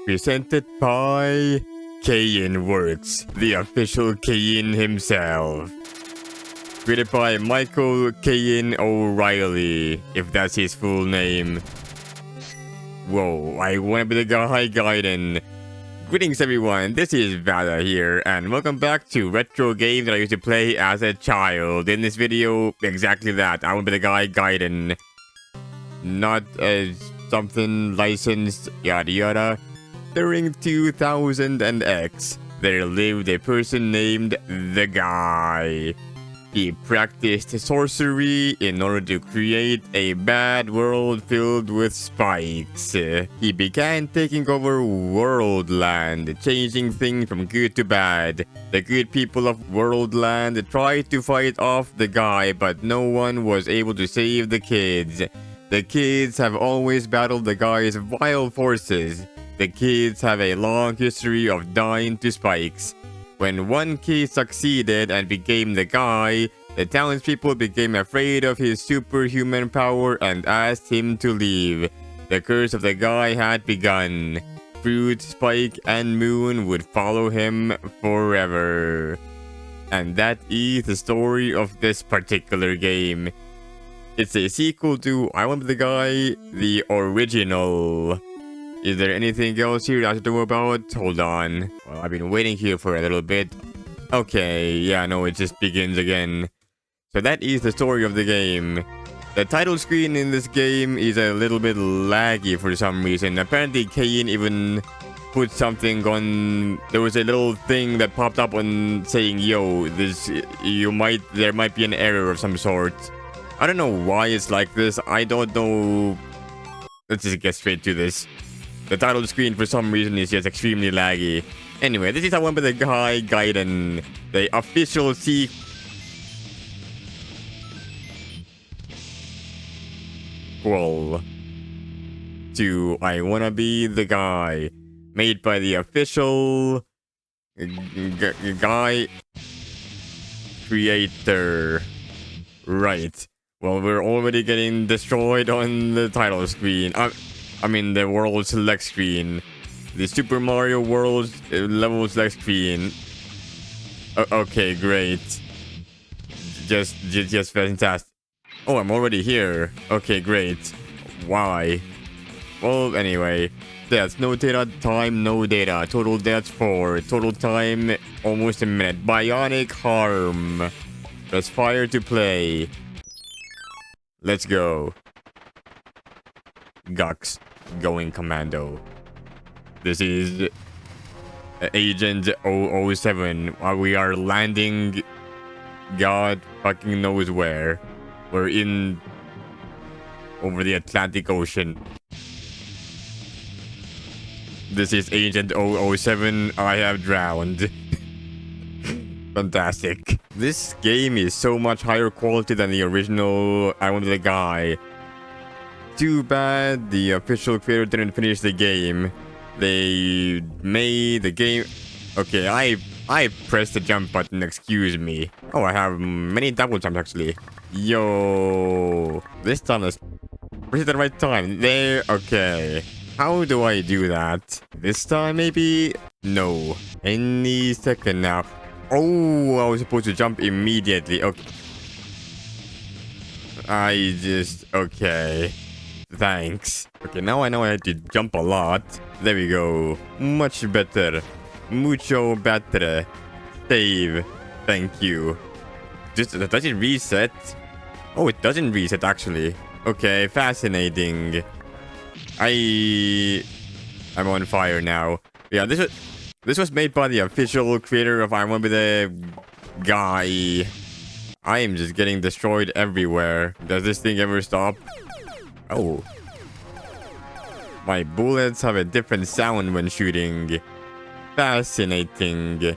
Presented by KayinWorks, the official Kayin himself. Created by Michael Kayin O'Reilly, if that's his full name. Whoa, I wanna be the guy Gaiden. Greetings everyone, this is Vala here, and welcome back to retro games that I used to play as a child. In this video, exactly that, I wanna be the guy Gaiden. Not as something licensed, yada yada. During 2000 and X, there lived a person named The Guy. He practiced sorcery in order to create a bad world filled with spikes. He began taking over Worldland, changing things from good to bad. The good people of Worldland tried to fight off the guy, but no one was able to save the kids. The kids have always battled the guy's vile forces. The kids have a long history of dying to spikes. When one kid succeeded and became the guy, the townspeople became afraid of his superhuman power and asked him to leave. The curse of the guy had begun. Fruit, Spike, and Moon would follow him forever. And that is the story of this particular game. It's a sequel to I Want the Guy, the original. Is there anything else here I should know about? Hold on. Well, I've been waiting here for a little bit. Okay, yeah, no, it just begins again. So that is the story of the game. The title screen in this game is a little bit laggy for some reason. Apparently, Kayin even put something on. There was a little thing that popped up on saying, "Yo, there might be an error of some sort." I don't know why it's like this. I don't know. Let's just get straight to this. The title screen for some reason is just extremely laggy. Anyway, this is how I Remember the Guy Gaiden, the official sequel to I Wanna Be the Guy, made by the official guy creator. Right. Well, we're already getting destroyed on the title screen. I mean, the world select screen. The Super Mario World level select screen. Okay, great. Just fantastic. Oh, I'm already here. Okay, great. Why? Well, anyway. Deaths, no data. Time, no data. Total deaths 4. Total time, almost a minute. Bionic harm. Press fire to play. Let's go. Gux. Going commando. This is Agent 007. We are landing God fucking knows where. We're in over the Atlantic Ocean. This is Agent 007. I have drowned. Fantastic. This game is so much higher quality than the original I Want the Guy. Too bad the official creator didn't finish the game. They made the game. Okay, I pressed the jump button, excuse me. Oh, I have many double jumps actually. Yo, this time let's press it at the right time. There, okay. How do I do that? This time maybe? No. Any second now. Oh, I was supposed to jump immediately. Okay. Okay. Thanks. Okay, now I know I had to jump a lot. There we go. Much better. Mucho better. Save. Thank you. Does it reset? Oh, it doesn't reset actually. Okay, fascinating. I'm on fire now. Yeah, this was made by the official creator of I Remember the Guy. I am just getting destroyed everywhere. Does this thing ever stop? Oh. My bullets have a different sound when shooting. Fascinating.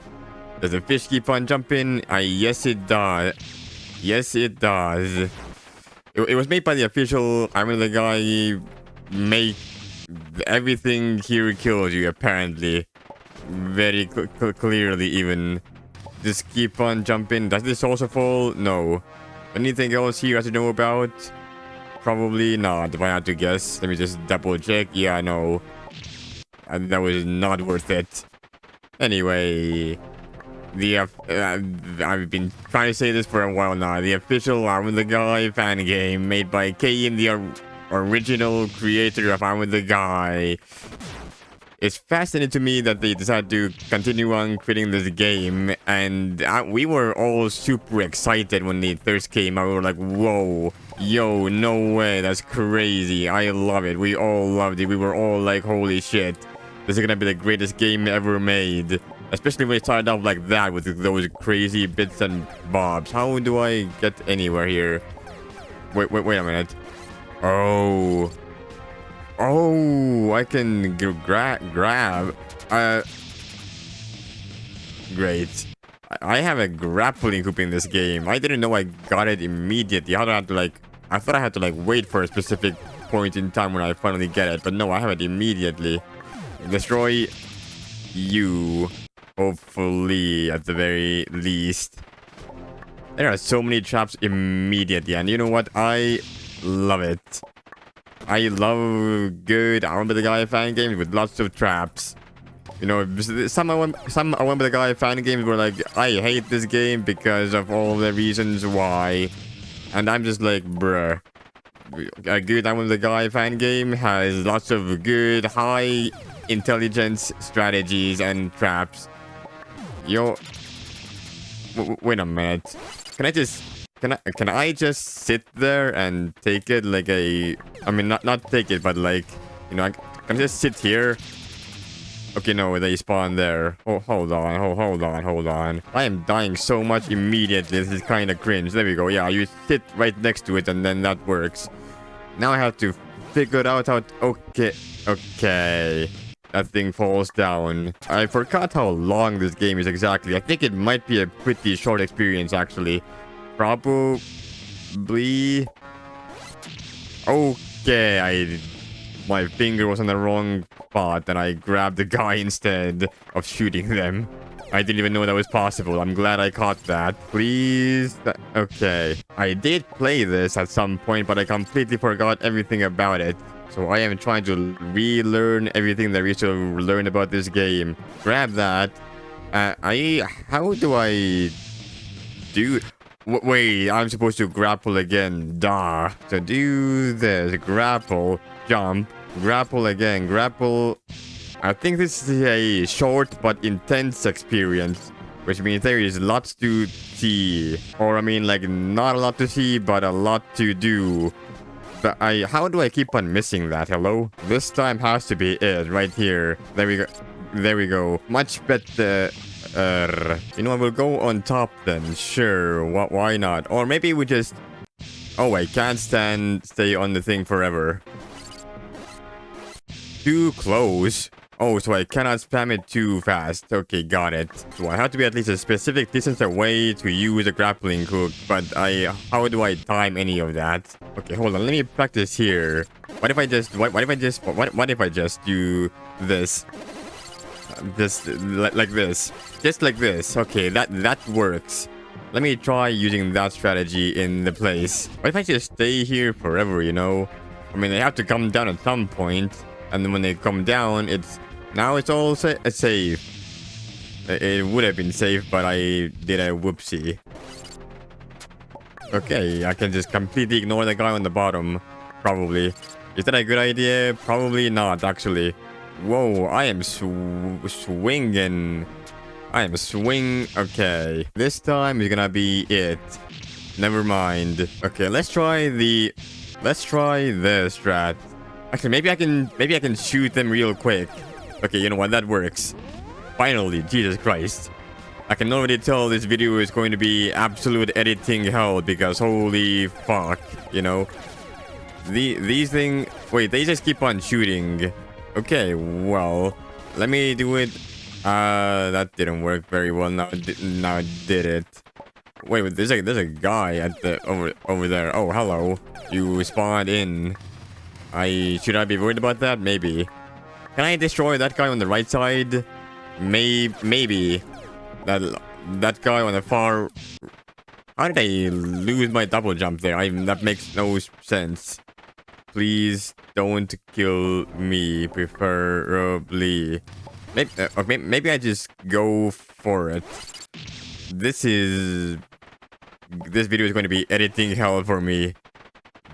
Does the fish keep on jumping? Yes it does. Yes it does. It was made by the official I Remember the Guy. Make everything here kills you apparently. Very clearly even. Just keep on jumping. Does this also fall? No. Anything else here I should know about? Probably not, if I had to guess. Let me just double check. Yeah, no. That was not worth it. Anyway, I've been trying to say this for a while now. The official I'm With the Guy fan game made by Kayin, the original creator of I'm With the Guy. It's fascinating to me that they decided to continue on creating this game, and we were all super excited when it first came out. We were like, whoa, yo, no way, that's crazy. I love it. We all loved it. We were all like, holy shit, this is gonna be the greatest game ever made. Especially when it started off like that with those crazy bits and bobs. How do I get anywhere here? Wait a minute. Oh, I can grab. Great. I have a grappling hook in this game. I didn't know I got it immediately. I thought I had to like wait for a specific point in time when I finally get it. But no, I have it immediately. Destroy you. Hopefully, at the very least. There are so many traps immediately, and you know what? I love it. I love good I With the Guy fan games with lots of traps. You know, some I With the Guy fan games were like, I hate this game because of all the reasons why. And I'm just like, bruh. A good I With the Guy fan game has lots of good, high intelligence strategies and traps. Yo, wait a minute. Can I just sit there and take it like a... I mean, not take it, but like, you know, can I just sit here? Okay, no, they spawn there. Oh, hold on. I am dying so much immediately. This is kind of cringe. There we go. Yeah, you sit right next to it and then that works. Now I have to figure out how... Okay. That thing falls down. I forgot how long this game is exactly. I think it might be a pretty short experience, actually. Probably... Okay, my finger was on the wrong spot and I grabbed the guy instead of shooting them. I didn't even know that was possible. I'm glad I caught that. Please. Okay. I did play this at some point, but I completely forgot everything about it. So I am trying to relearn everything there is to learn about this game. Grab that. How do I do... Wait, I'm supposed to grapple again. Duh. So do this. Grapple. Jump. Grapple again. Grapple. I think this is a short but intense experience. Which means there is lots to see. Or I mean, like, not a lot to see, but a lot to do. But how do I keep on missing that? Hello? This time has to be it. Right here. There we go. There we go. Much better. You know, I will go on top then. Sure. Why not? Or maybe we just... Oh, I can't stay on the thing forever. Too close. Oh, so I cannot spam it too fast. Okay, got it. So I have to be at least a specific distance away to use a grappling hook. But how do I time any of that? Okay, hold on. Let me practice here. What if I just do this? Like this. Just like this. Okay, that works. Let me try using that strategy in the place. What if I just stay here forever, you know? I mean, they have to come down at some point. And then when they come down, now it's all safe. It would have been safe, but I did a whoopsie. Okay, I can just completely ignore the guy on the bottom. Probably. Is that a good idea? Probably not, actually. Whoa, I am swinging. Okay, this time is gonna be it. Never mind. Okay, let's try this strat. Actually, maybe I can shoot them real quick. Okay, you know what? That works. Finally, Jesus Christ. I can already tell this video is going to be absolute editing hell because holy fuck, you know. These things... Wait, they just keep on shooting. Okay, well, let me do it. That didn't work very well. Now it did it. Wait, there's a guy at the over there. Oh, hello. You spawned in. Should I be worried about that? Maybe. Can I destroy that guy on the right side? Maybe. That guy on the far... How did I lose my double jump there? That makes no sense. please don't kill me, preferably. Maybe, okay, maybe I just go for it. This video is going to be editing hell for me.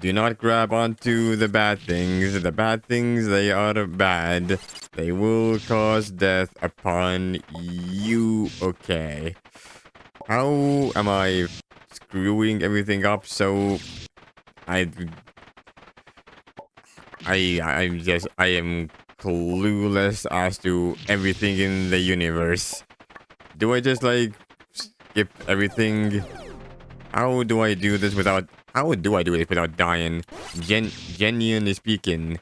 Do not grab onto the bad things. The bad things, they are bad. They will cause death upon you. Okay. How am I screwing everything up? So I am clueless as to everything in the universe. Do I just like skip everything? How do I do this without dying? Genuinely speaking,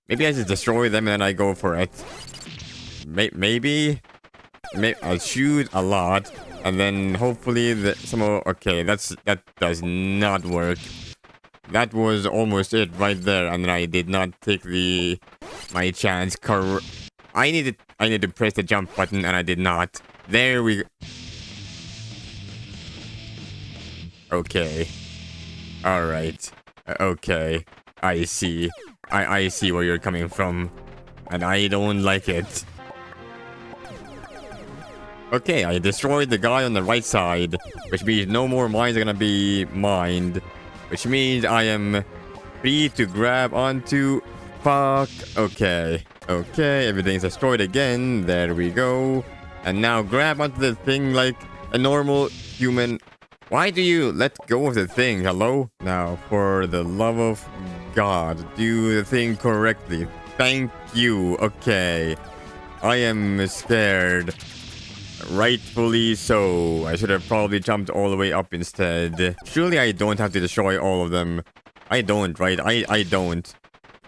maybe I just destroy them and then I go for it. Maybe I shoot a lot and then hopefully okay, that does not work. That was almost it right there, and then I did not take my chance. I needed to press the jump button, and I did not. There we go. Okay. All right. Okay. I see. I see where you're coming from, and I don't like it. Okay, I destroyed the guy on the right side, which means no more mines are gonna be mined. Which means I am free to grab onto... Fuck. Okay. Okay, everything's destroyed again. There we go. And now grab onto the thing like a normal human. Why do you let go of the thing? Hello? Now, for the love of God, do the thing correctly. Thank you. Okay. I am scared. Rightfully so. I should have probably jumped all the way up instead. Surely I don't have to destroy all of them. I don't, right? I don't.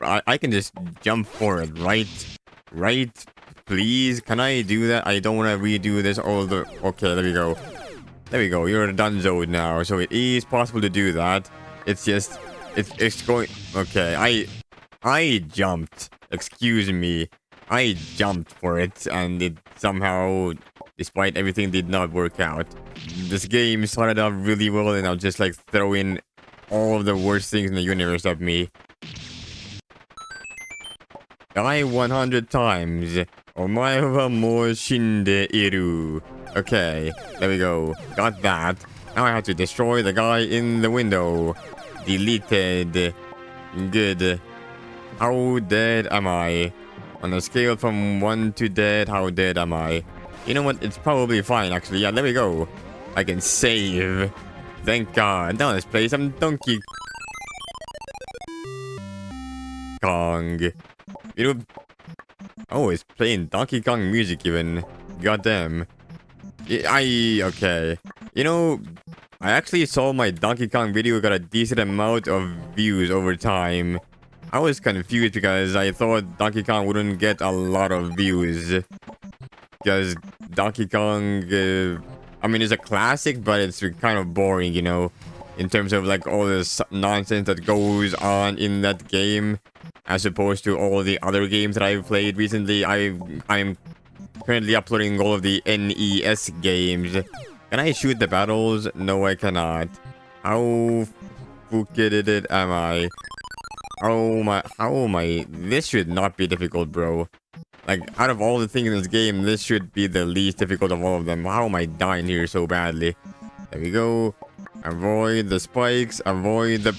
I can just jump for it, right? Right? Please? Can I do that? I don't want to redo this all the... Okay, there we go. There we go. You're a dunzo now. So it is possible to do that. It's just... It's going... Okay, I jumped. Excuse me. I jumped for it and it somehow... Despite everything did not work out. This game started out really well and I'll just like throw in all of the worst things in the universe at me. Die 100 times. Omae wa mou shinde iru. Okay, there we go. Got that. Now I have to destroy the guy in the window. Deleted. Good. How dead am I? On a scale from 1 to dead, how dead am I? You know what? It's probably fine, actually. Yeah, there we go. I can save. Thank God. Now let's play some Donkey Kong. You know... Oh, it's playing Donkey Kong music even. Goddamn. Okay. You know, I actually saw my Donkey Kong video got a decent amount of views over time. I was confused because I thought Donkey Kong wouldn't get a lot of views. Because Donkey Kong, I mean, it's a classic, but it's kind of boring, you know, in terms of like all this nonsense that goes on in that game, as opposed to all the other games that I've played recently. I'm currently uploading all of the NES games. Can I shoot the battles? No, I cannot. How fucking am I? How am I? This should not be difficult, bro. Like, out of all the things in this game, this should be the least difficult of all of them. How am I dying here so badly? There we go. Avoid the spikes. Avoid the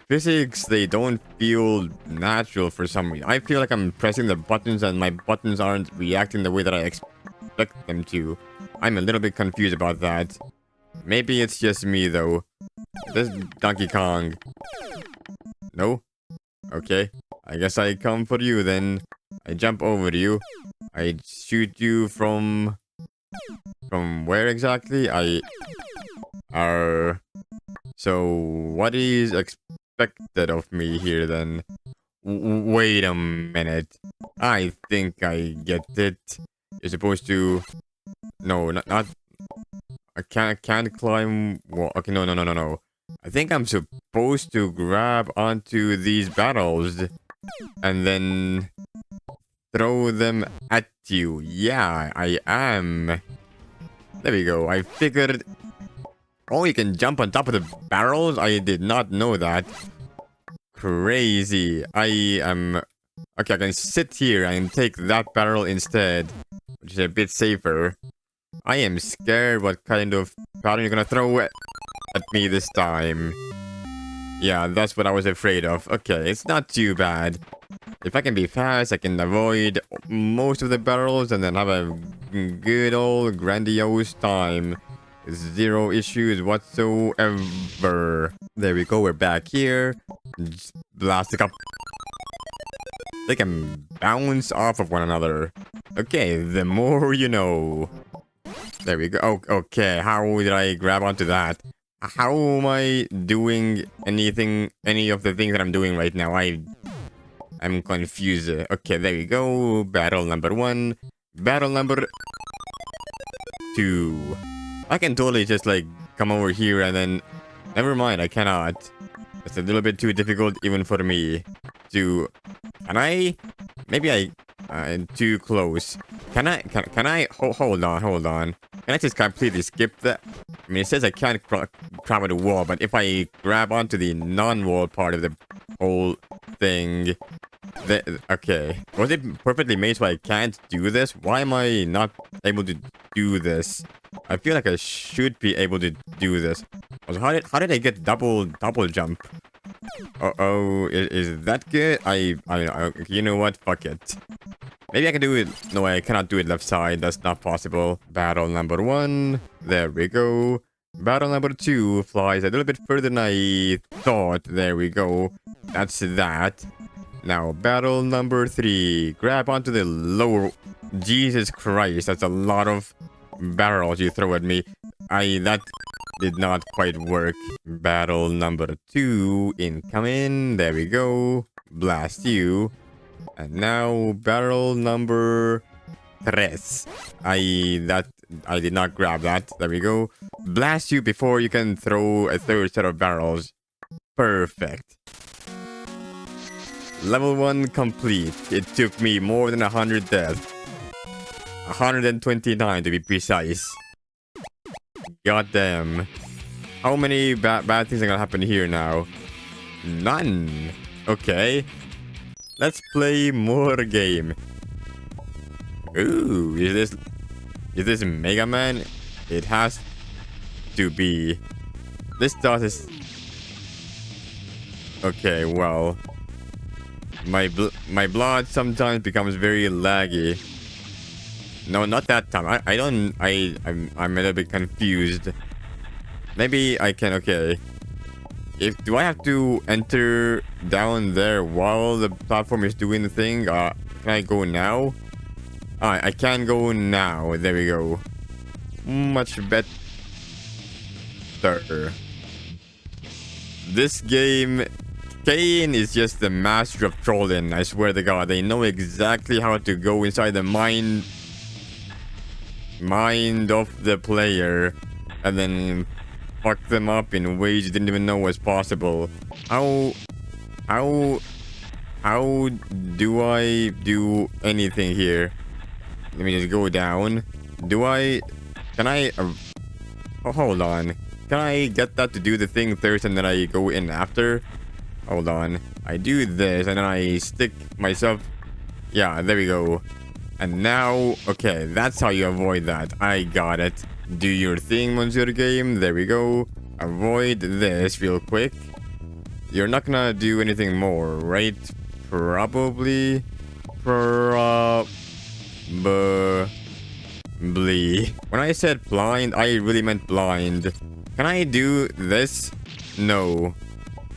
physics. They don't feel natural for some reason. I feel like I'm pressing the buttons and my buttons aren't reacting the way that I expect them to. I'm a little bit confused about that. Maybe it's just me, though. This Donkey Kong. No? Okay. I guess I come for you, then. I jump over you. I shoot you from... From where exactly? So, what is expected of me here, then? Wait a minute. I think I get it. You're supposed to... No, not... I can't climb... Well, okay, no. I think I'm supposed to grab onto these battles. And then... throw them at you. Yeah, I am. There we go. I figured... Oh, you can jump on top of the barrels? I did not know that. crazy. I am... Okay, I can sit here and take that barrel instead, which is a bit safer. I am scared what kind of pattern you're gonna throw at me this time. Yeah, that's what I was afraid of. Okay, it's not too bad. If I can be fast, I can avoid most of the barrels and then have a good old grandiose time. Zero issues whatsoever. There we go, we're back here. Just blast it up. They can bounce off of one another. Okay, the more you know. There we go. Oh, okay, how did I grab onto that? How am I doing any of the things that I'm doing right now? I'm confused. Okay, there we go. Battle number 1. Battle number 2. I can totally just like come over here and then... Never mind, I cannot. It's a little bit too difficult even for me to... Can I? Maybe I'm too close. Can I? Hold on. Can I just completely skip that? I mean, it says I can't grab the wall, but if I grab onto the non-wall part of the whole thing... Okay. Was it perfectly made so I can't do this? Why am I not able to do this? I feel like I should be able to do this. Also, how did I get double jump? Uh-oh, is that good? I you know what? Fuck it. Maybe I can do it. No, I cannot do it left side. That's not possible. Battle number 1. There we go. Battle number 2 flies a little bit further than I thought. There we go. That's that. Now, battle number 3. Grab onto the lower... Jesus Christ, that's a lot of barrels you throw at me. That did not quite work. Battle number 2 incoming. There we go. Blast you. And now, barrel number 3. I did not grab that. There we go. Blast you before you can throw a third set of barrels. Perfect. Level 1 complete. It took me more than 100 deaths. 129 to be precise. Goddamn. How many bad things are gonna happen here now? None. Okay. Let's play more game. Ooh, is this Mega Man? It has to be. This dot is... Okay, well... My blood sometimes becomes very laggy. No, not that time. I'm a little bit confused. Maybe I can... Okay. Do I have to enter down there while the platform is doing the thing? Can I go now? I can go now. There we go. Much better. This game... Kayin is just the master of trolling, I swear to God. They know exactly how to go inside the mind of the player and then fuck them up in ways you didn't even know was possible. How do I do anything here? Let me just go down. Can I oh, hold on. Can I get that to do the thing first and then I go in after? Hold on. I do this and then I stick myself. Yeah, there we go. And now, okay, that's how you avoid that. I got it. Do your thing, Monsieur Game. There we go. Avoid this real quick. You're not gonna do anything more, right? Probably. When I said blind, I really meant blind. Can I do this? No.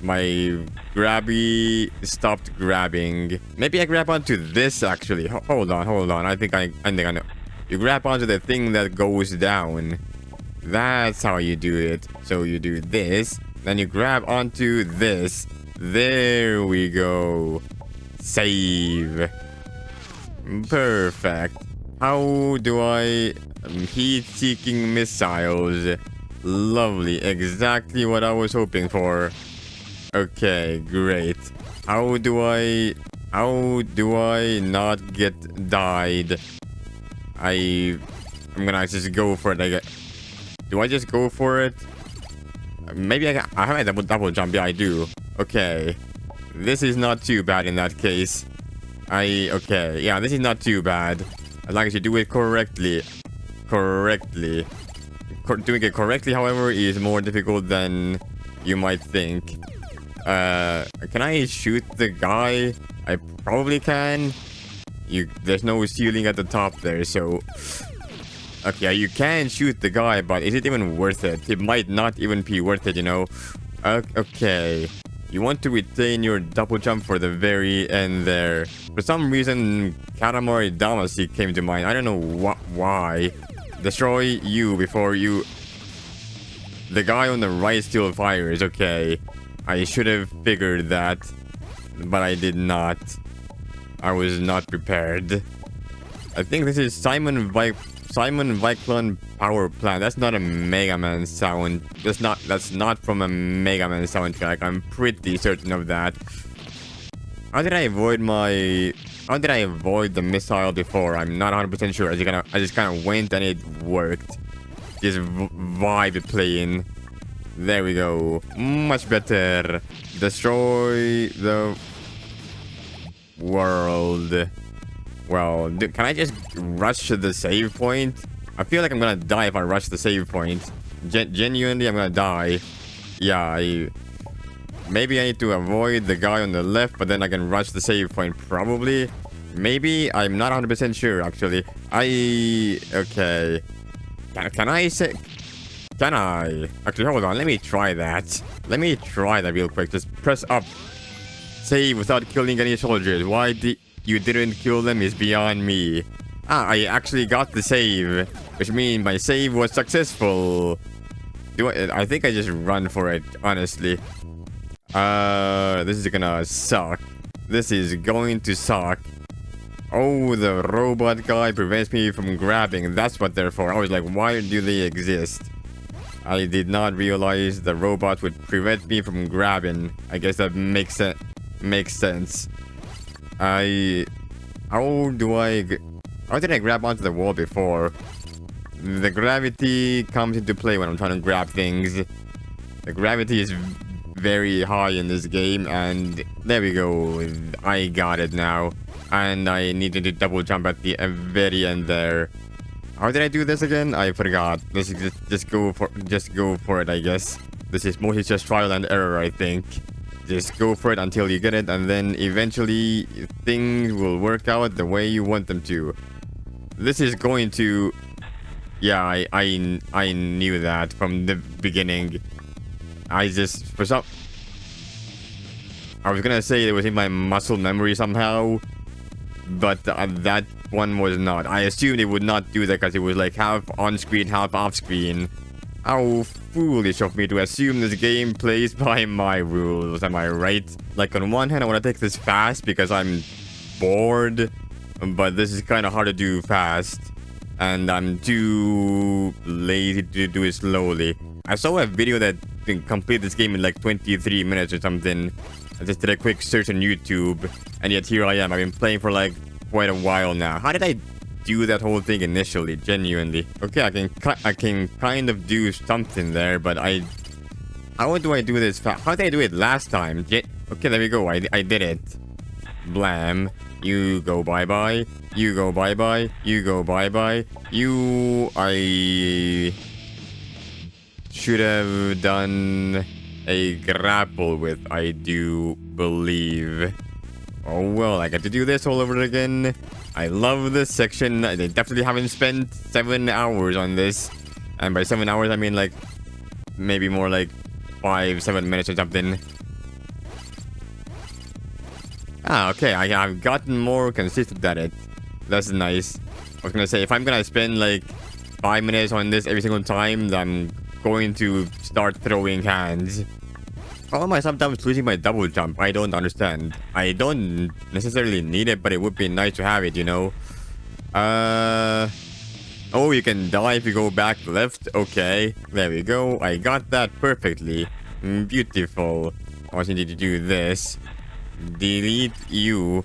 My grabby stopped grabbing. Maybe I grab onto this actually. Hold on. I think I know. You grab onto the thing that goes down. That's how you do it. So you do this, then you grab onto this. There we go. Save. Perfect. How do I... heat-seeking missiles. Lovely. Exactly what I was hoping for. Okay, great. How do I not get died? I'm gonna just go for it. Do I just go for it? Maybe I have a double jump. Yeah, I do. Okay. This is not too bad in that case. Okay, yeah, this is not too bad. As long as you do it correctly. Doing it correctly, however, is more difficult than you might think. Can I shoot the guy? I probably can. There's no ceiling at the top there, so... Okay, you can shoot the guy, but is it even worth it? It might not even be worth it, you know? Okay. You want to retain your double jump for the very end there. For some reason, Katamari Damacy came to mind. I don't know why. Destroy you before you... The guy on the right still fires, okay. I should have figured that, but I did not. I was not prepared. I think this is Simon Viclon Power Plant. That's not a Mega Man sound. That's not from a Mega Man soundtrack. I'm pretty certain of that. How did I avoid the missile before? I'm not 100% sure. I just kind of went and it worked. Just vibe playing. There we go. Much better. Destroy the world. Well, can I just rush to the save point? I feel like I'm gonna die if I rush the save point. Genuinely, I'm gonna die. Yeah, maybe I need to avoid the guy on the left, but then I can rush the save point, probably. Maybe, I'm not 100% sure, actually. Okay. Can I say... Can I? Actually, hold on, let me try that. Let me try that real quick. Just press up. Save without killing any soldiers. Why you didn't kill them is beyond me. I actually got the save, which means my save was successful. I think I just run for it, honestly. This is gonna suck. This is going to suck. Oh, the robot guy prevents me from grabbing. That's what they're for. I was like, why do they exist? I did not realize the robot would prevent me from grabbing. I guess that makes sense. How did I grab onto the wall before? The gravity comes into play when I'm trying to grab things. The gravity is very high in this game, and there we go. I got it now. And I needed to double jump at the very end there. How did I do this again? I forgot. Let's just go for it, I guess. This is mostly just trial and error, I think. Just go for it until you get it, and then eventually things will work out the way you want them to. This is going to... Yeah, I knew that from the beginning. I was gonna say it was in my muscle memory somehow, but that one was not. I assumed it would not do that because it was like half on screen, half off screen. How foolish of me to assume this game plays by my rules, am I right? Like, on one hand, I want to take this fast because I'm bored, but this is kind of hard to do fast, and I'm too lazy to do it slowly. I saw a video that can complete this game in like 23 minutes or something. I just did a quick search on YouTube, and yet here I am. I've been playing for like quite a while now. How did I do that whole thing initially? Genuinely. Okay, I can kind of do something there, but how do I do this fast? How did I do it last time? Okay, there we go. I did it. Blam. You go bye-bye. You go bye-bye. You go bye-bye. I should have done a grapple with, I do believe. Oh well, I get to do this all over again. I love this section. They definitely haven't spent 7 hours on this. And by 7 hours, I mean like maybe more like 5-7 minutes or something. Okay, I've gotten more consistent at it. That's nice. I was gonna say, if I'm gonna spend like 5 minutes on this every single time, then I'm going to start throwing hands. How am I sometimes losing my double jump? I don't understand. I don't necessarily need it, but it would be nice to have it, you know? Oh, you can die if you go back left. Okay, there we go. I got that perfectly. Beautiful. I also need to do this. Delete you.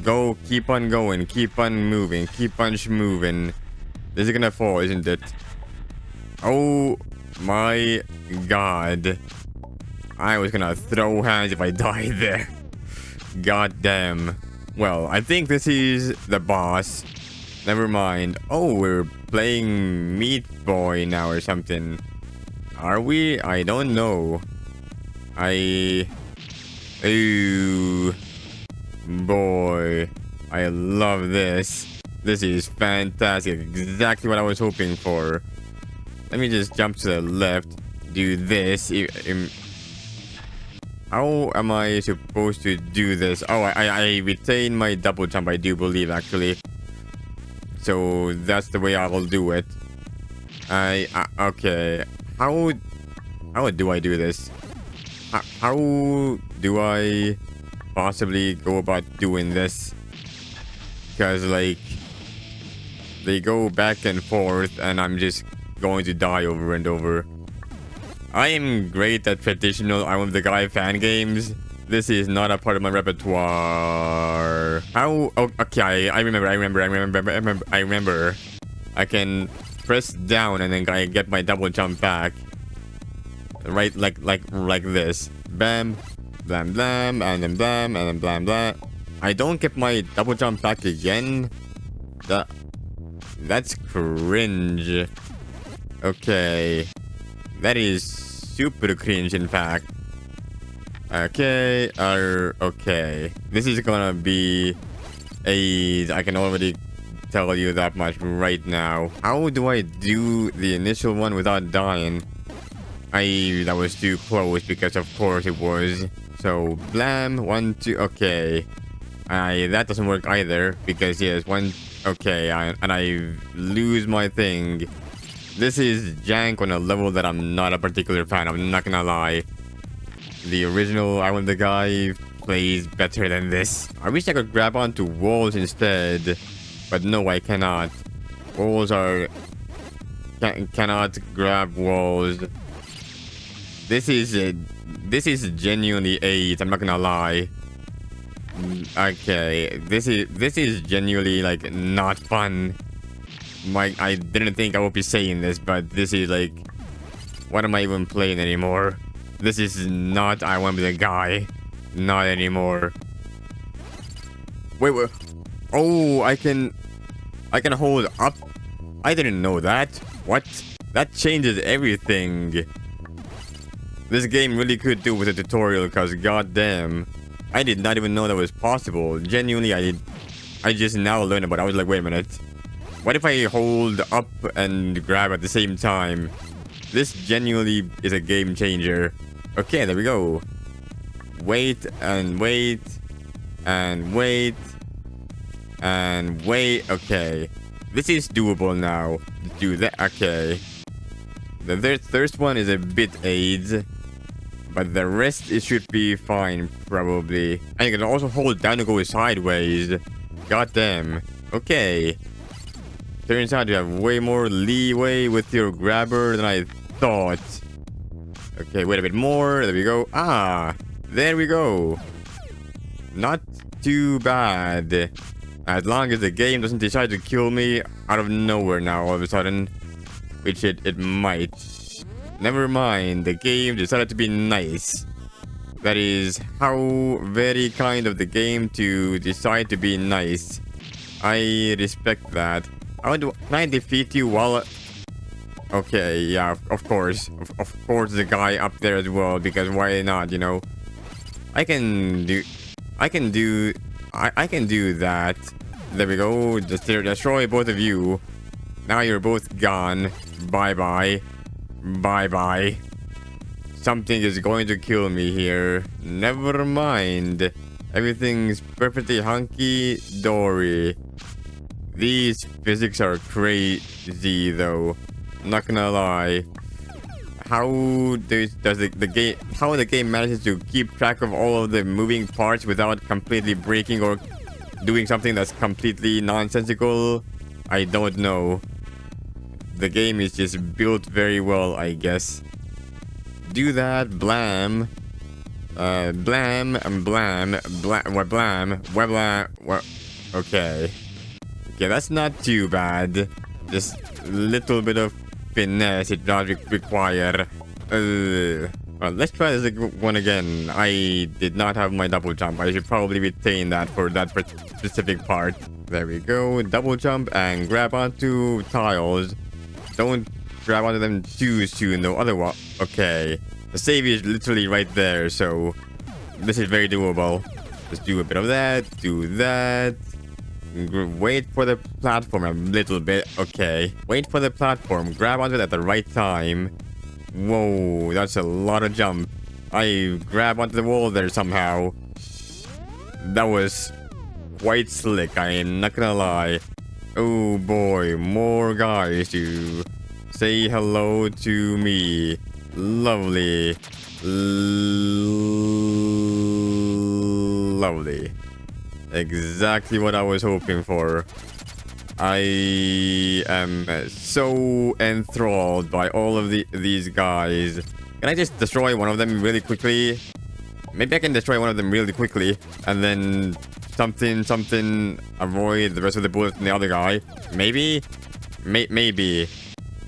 Go, keep on going, keep on moving, keep on schmoving. This is gonna fall, isn't it? Oh my god. I was gonna throw hands if I died there. God damn. Well, I think this is the boss. Never mind. Oh, we're playing Meat Boy now or something. Are we? I don't know. Ooh. Boy. I love this. This is fantastic. Exactly what I was hoping for. Let me just jump to the left. Do this. How am I supposed to do this? Oh, I retain my double jump, I do believe, actually. So that's the way I will do it. Okay. How do I do this? How do I possibly go about doing this? Because, like, they go back and forth, and I'm just going to die over and over. I am great at traditional I Am the Guy fan games. This is not a part of my repertoire. How? Oh, okay, I remember. I can press down and then I get my double jump back. Right, like this. Bam, blam, blam, and then blam, and then blam, blam. I don't get my double jump back again. That's cringe. Okay. That is super cringe, in fact. Okay, okay. This is gonna be I can already tell you that much right now. How do I do the initial one without dying? That was too close because of course it was. So, blam, 1, 2, okay. That doesn't work either because yes, okay, and I lose my thing. This is jank on a level that I'm not a particular fan. I'm not gonna lie. The original I Am the Guy plays better than this. I wish I could grab onto walls instead, but no, I cannot. Walls are cannot grab walls. This is genuinely AIDS. I'm not gonna lie. Okay, this is genuinely like not fun. I didn't think I would be saying this, but this is like, what am I even playing anymore? This is not I Am the Guy. Not anymore. Wait. Oh, I can hold up. I didn't know that. What? That changes everything. This game really could do with a tutorial, because goddamn, I did not even know that was possible. Genuinely, I just now learned about it. I was like, wait a minute. What if I hold up and grab at the same time? This genuinely is a game changer. Okay, there we go. Wait and wait and wait and wait. Okay, this is doable now. Do that. Okay. The first one is a bit AIDS, but the rest it should be fine probably. And you can also hold down to go sideways. God damn. Okay. Turns out you have way more leeway with your grabber than I thought. Okay, wait a bit more. There we go. Ah, there we go. Not too bad. As long as the game doesn't decide to kill me out of nowhere now all of a sudden. Which it might. Never mind. The game decided to be nice. That is how very kind of the game to decide to be nice. I respect that. Can I defeat you while... Okay, yeah, of course. Of course the guy up there as well, because why not, you know? I can do that. There we go. Just destroy both of you. Now you're both gone. Bye-bye. Bye-bye. Something is going to kill me here. Never mind. Everything's perfectly hunky-dory. These physics are crazy, though. Not gonna lie. How does the game manages to keep track of all of the moving parts without completely breaking or doing something that's completely nonsensical? I don't know. The game is just built very well, I guess. Do that, blam. Blam and blam, blam. Okay. Okay, that's not too bad. Just a little bit of finesse it does require. Let's try this one again. I did not have my double jump. I should probably retain that for that specific part. There we go. Double jump and grab onto tiles. Don't grab onto them too soon though. Otherwise, okay. The save is literally right there, so this is very doable. Just do a bit of that. Do that. Wait for the platform a little bit. Okay. Wait for the platform. Grab onto it at the right time. Whoa, that's a lot of jump. I grab onto the wall there somehow. That was quite slick, I am not gonna lie. Oh boy, more guys to say hello to me. Lovely. Lovely. Exactly what I was hoping for. I am so enthralled by all of these guys. Can I just destroy one of them really quickly? Maybe I can destroy one of them really quickly and then something avoid the rest of the bullets from the other guy. Maybe? Maybe.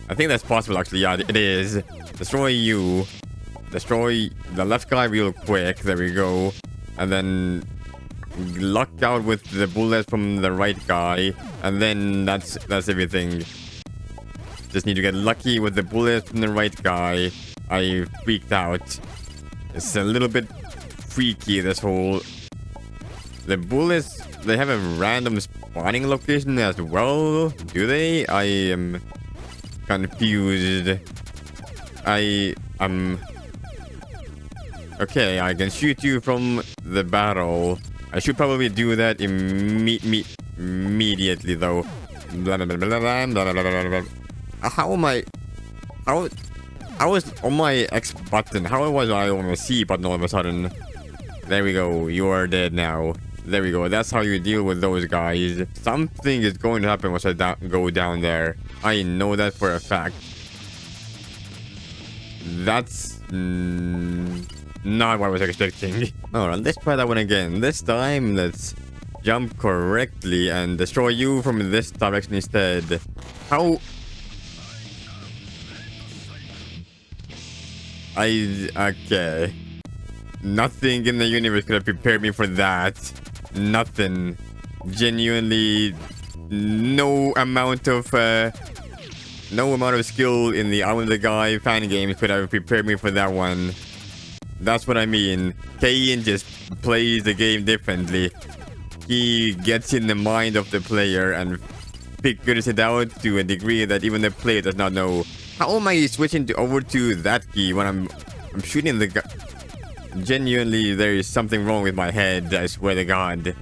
I think that's possible actually. Yeah, it is. Destroy you. Destroy the left guy real quick. There we go. And then luck out with the bullets from the right guy, and then that's everything. Just need to get lucky with the bullets from the right guy. I freaked out. It's a little bit freaky, this whole... The bullets, they have a random spawning location as well, do they? I am confused. Okay, I can shoot you from the barrel. I should probably do that immediately, though. How am I... How was on my X button? How was I on the C button all of a sudden? There we go. You are dead now. There we go. That's how you deal with those guys. Something is going to happen once I go down there. I know that for a fact. That's... not what I was expecting. Alright, let's try that one again. This time, let's jump correctly and destroy you from this direction instead. How... Okay. Nothing in the universe could have prepared me for that. Nothing. Genuinely, no amount of skill in the I'm the Guy fan games could have prepared me for that one. That's what I mean. Kayin just plays the game differently. He gets in the mind of the player and figures it out to a degree that even the player does not know. How am I switching over to that key when I'm shooting the guy? Genuinely, there is something wrong with my head, I swear to God.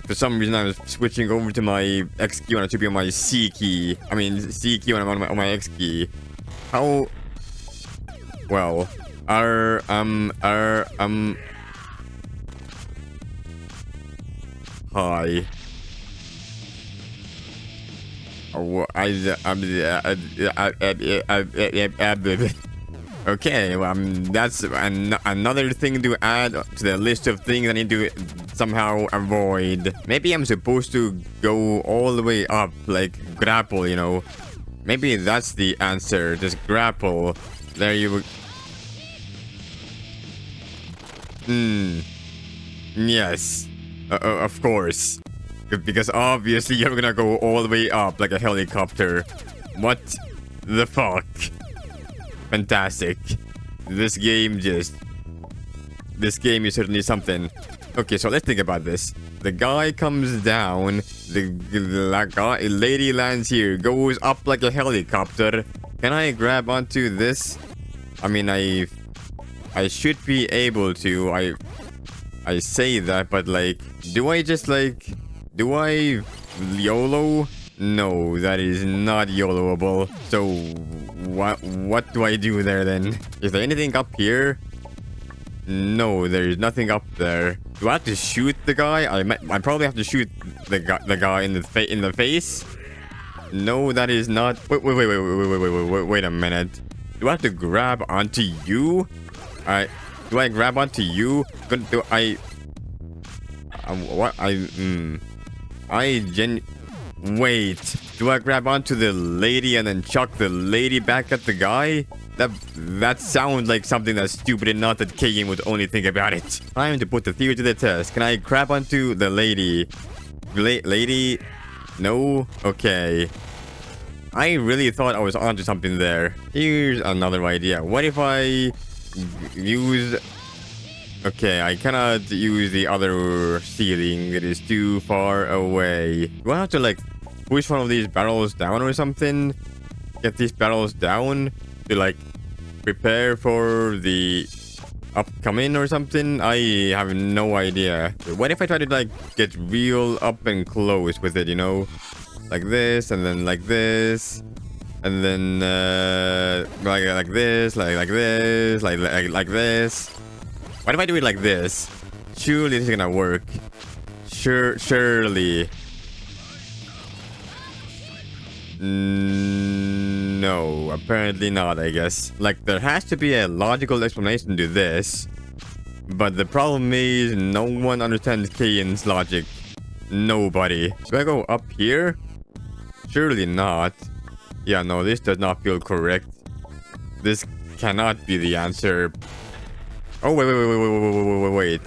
For some reason, I was switching over to my X key when I should be on my C key. I mean, C key when I'm on my X key. How... Well... Hi. Okay, well, that's another thing to add to the list of things I need to somehow avoid. Maybe I'm supposed to go all the way up, like grapple, you know. Maybe that's the answer. Just grapple. There you... Yes. Of course. Because obviously you're gonna go all the way up like a helicopter. What the fuck? Fantastic. This game is certainly something. Okay, so let's think about this. The guy comes down, the lady lands here, goes up like a helicopter. Can I grab onto this? I mean, I should be able to. I say that, but like, do I YOLO? No, that is not YOLOable. So what do I do there then? Is there anything up here? No, there is nothing up there. Do I have to shoot the guy? I probably have to shoot the guy in the face. No, that is not. Wait a minute. Do I have to grab onto you? Do I grab onto you? Do I? What Wait. Do I grab onto the lady and then chuck the lady back at the guy? That sounds like something that's stupid enough that Kayin would only think about it. Time to put the theory to the test. Can I grab onto the lady? Lady? No? Okay. I really thought I was onto something there. Here's another idea. What if I use... Okay, I cannot use the other ceiling. It is too far away. Do I have to like push one of these barrels down or something? Get these barrels down to like prepare for the upcoming or something? I have no idea. What if I try to like get real up and close with it, you know? Like this, and then like this, and then like this, like this, like this. What if I do it like this? Surely this is gonna work. Surely. No, apparently not, I guess. Like, there has to be a logical explanation to this. But the problem is, no one understands Kayin's logic. Nobody. Do I go up here? Surely not. Yeah, no, this does not feel correct. This cannot be the answer. Oh, wait.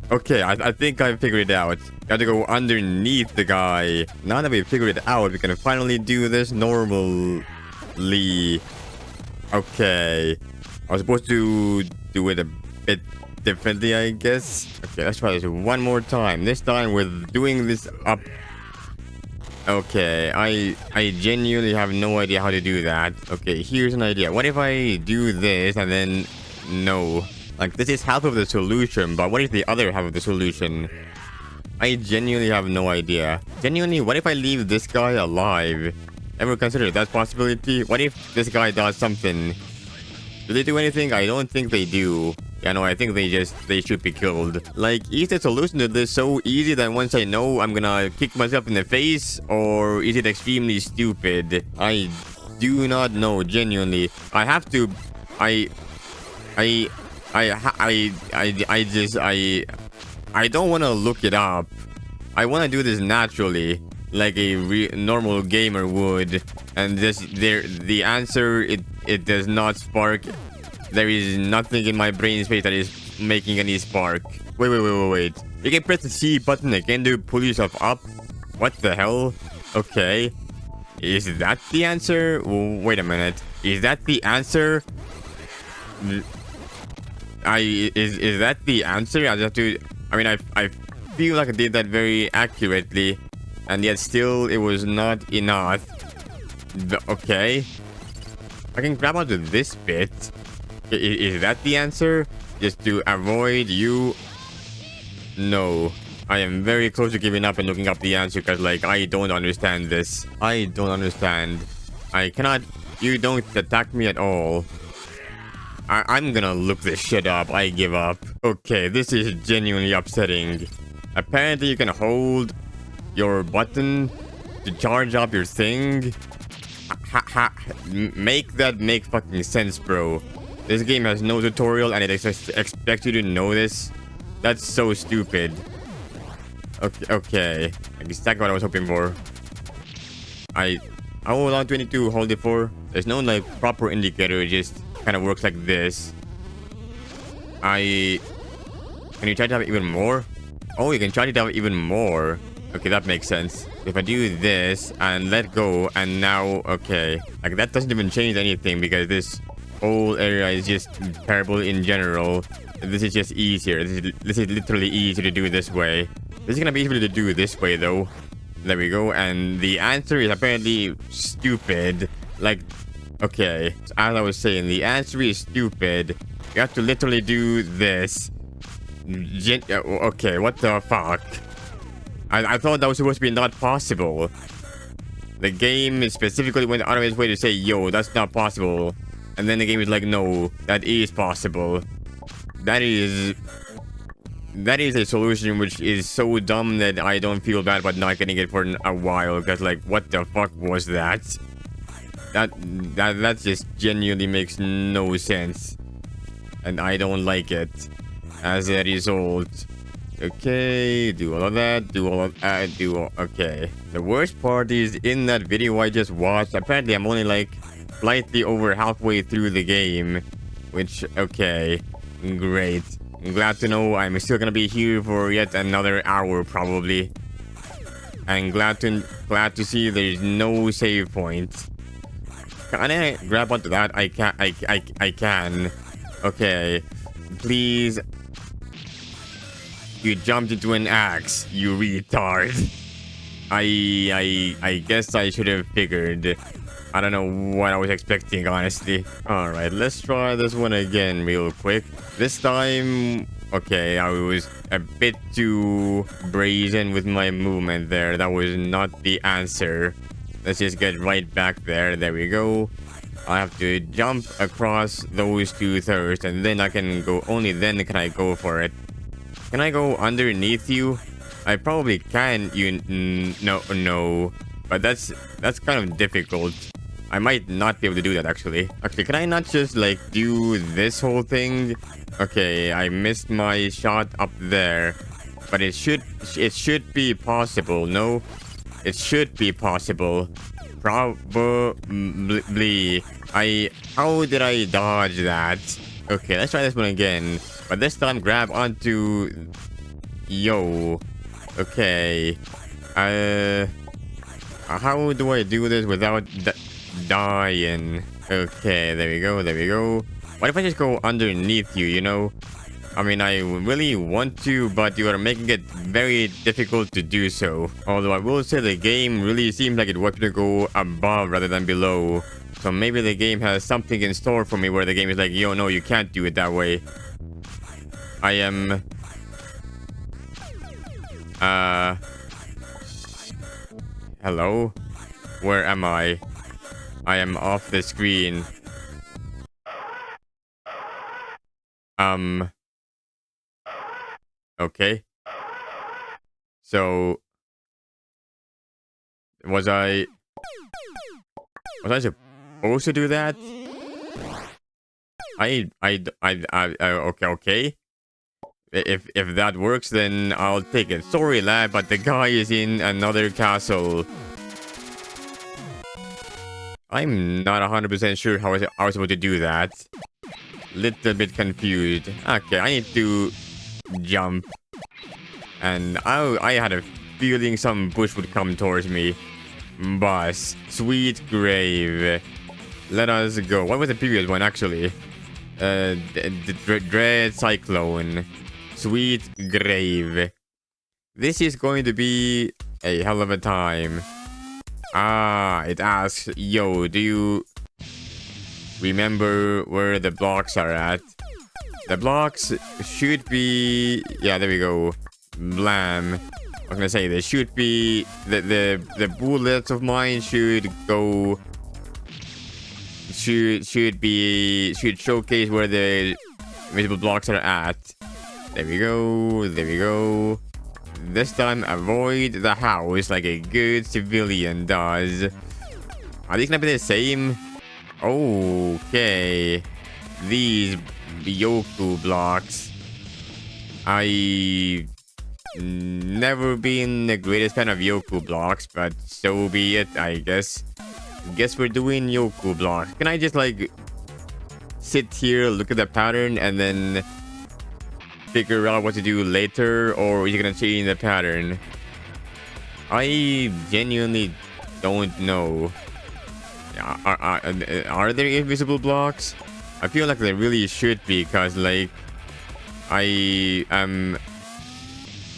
Okay, I think I figured it out. Got to go underneath the guy. Now that we figured it out, we can finally do this normally. Okay. I was supposed to do it a bit differently, I guess. Okay, let's try this one more time. This time with doing this up. Okay, I genuinely have no idea how to do that. Okay, here's an idea. What if I do this and then... No. Like, this is half of the solution, but what is the other half of the solution? I genuinely have no idea. Genuinely, what if I leave this guy alive? Ever consider that possibility? What if this guy does something? Do they do anything? I don't think they do. Yeah, no, I think they should be killed. Like, is the solution to this so easy that once I know I'm gonna kick myself in the face? Or is it extremely stupid? I do not know, genuinely. I have to... I don't want to look it up. I want to do this naturally, like a normal gamer would. And the answer, it does not spark. There is nothing in my brain space that is making any spark. Wait. You can press the C button again to pull yourself up. What the hell? Okay. Is that the answer? Wait a minute. Is that the answer? Is that the answer? I have to... I mean, I feel like I did that very accurately, and yet still it was not enough. Okay. I can grab onto this bit. Is that the answer? Just to avoid you? No. I am very close to giving up and looking up the answer because, like, I don't understand this. I don't understand. I cannot... You don't attack me at all. I'm gonna look this shit up. I give up. Okay, this is genuinely upsetting. Apparently, you can hold your button to charge up your thing. Make that make fucking sense, bro. This game has no tutorial and it expects you to know this. That's so stupid. Okay. Exactly what I was hoping for. How long do I need to hold it for? There's no like proper indicator. It just kind of works like this. Can you try to have even more? Oh, you can try to have even more. Okay, that makes sense. If I do this and let go, and now, okay. Like, that doesn't even change anything because this whole area is just terrible in general. This is just easier. This is literally easy to do this way. This is gonna be easier to do this way, though. There we go. And the answer is apparently stupid. Like, okay. As I was saying, the answer is stupid. You have to literally do this. Okay, what the fuck? I thought that was supposed to be not possible. The game specifically went out of its way to say, yo, that's not possible. And then the game is like, no, that is possible. That is a solution which is so dumb that I don't feel bad about not getting it for a while. Because, like, what the fuck was that? That just genuinely makes no sense. And I don't like it. As a result. Okay, do all of that, okay. The worst part is in that video I just watched, apparently I'm only like slightly over halfway through the game, which, okay, great. I'm glad to know I'm still gonna be here for yet another hour probably. And glad to see there's no save point. Can I grab onto that? I can. Okay. Please. You jumped into an axe, you retard. I guess I should have figured. I don't know what I was expecting, honestly. Alright, let's try this one again real quick. This time, okay, I was a bit too brazen with my movement there. That was not the answer. Let's just get right back there. There we go. I have to jump across those two first, and then I can go. Only then can I go for it. Can I go underneath you? I probably can. No. But that's kind of difficult. I might not be able to do that actually. Actually, can I not just like do this whole thing? Okay, I missed my shot up there, but it should be possible. No, it should be possible. Probably. How did I dodge that? Okay, let's try this one again. But this time, grab onto. Yo. Okay. How do I do this without dying? Okay, there we go. What if I just go underneath you, you know? I mean, I really want to, but you are making it very difficult to do so. Although I will say the game really seems like it wants me to go above rather than below. So maybe the game has something in store for me where the game is like, yo, no, you can't do it that way. I am... Hello? Where am I? I am off the screen. Okay. So... Was I supposed to do that? Okay. If that works, then I'll take it. Sorry, lad, but the guy is in another castle. I'm not 100% sure how I was supposed to do that. Little bit confused. Okay, I need to jump. And I had a feeling some bush would come towards me. Boss. Sweet grave. Let us go. What was the previous one, actually? The Dread Cyclone. Sweet grave. This is going to be a hell of a time. It asks, yo, do you remember where the blocks are at? The blocks should be... Yeah, there we go. Blam. I was gonna say, they should be... The bullets of mine should go... Should showcase where the invisible blocks are at. There we go. This time, avoid the house like a good civilian does. Are these gonna be the same? Okay. These Byoku blocks. I never been the greatest fan of Yoku blocks, but so be it, I guess. Guess we're doing Yoku blocks. Can I just like sit here, look at the pattern, and then figure out what to do later, or is it gonna change the pattern? I genuinely don't know. Are there invisible blocks? I feel like there really should be, because like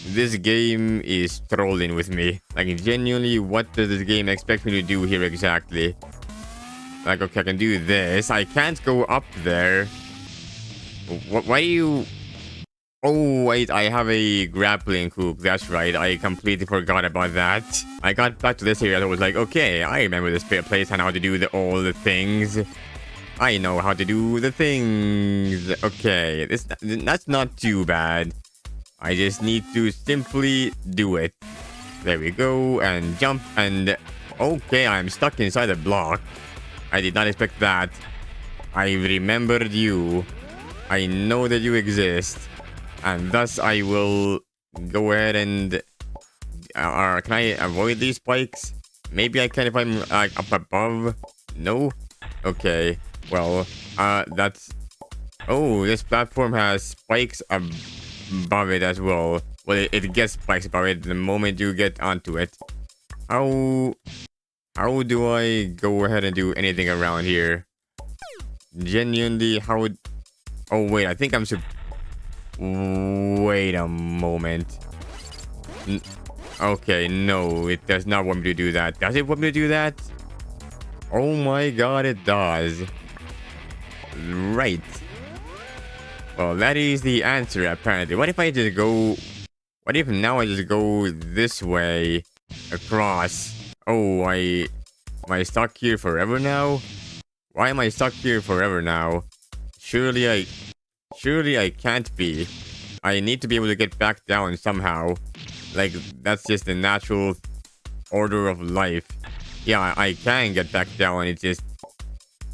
this game is trolling with me. Like, genuinely, what does this game expect me to do here exactly? Like, okay, I can do this. I can't go up there. Why do you... Oh, wait, I have a grappling hook. That's right, I completely forgot about that. I got back to this area and I was like, okay, I remember this place and how to do all the things. I know how to do the things. Okay, that's not too bad. I just need to simply do it. There we go, and jump, and... Okay, I'm stuck inside a block. I did not expect that. I remembered you. I know that you exist. And thus, I will go ahead and... can I avoid these spikes? Maybe I can if I'm up above. No? Okay, well, that's... Oh, this platform has spikes above it as well. Well, it gets spikes above it the moment you get onto it. How... How do I go ahead and do anything around here? Genuinely, how would... Oh, wait, I think I'm... Wait a moment. Okay, no, it does not want me to do that. Does it want me to do that? Oh my god, it does. Right. Well, that is the answer, apparently. What if I just go... What if now I just go this way across? Oh, am I stuck here forever now? Why am I stuck here forever now? Surely I can't be. I need to be able to get back down somehow. Like, that's just the natural order of life. Yeah, I can get back down. It's just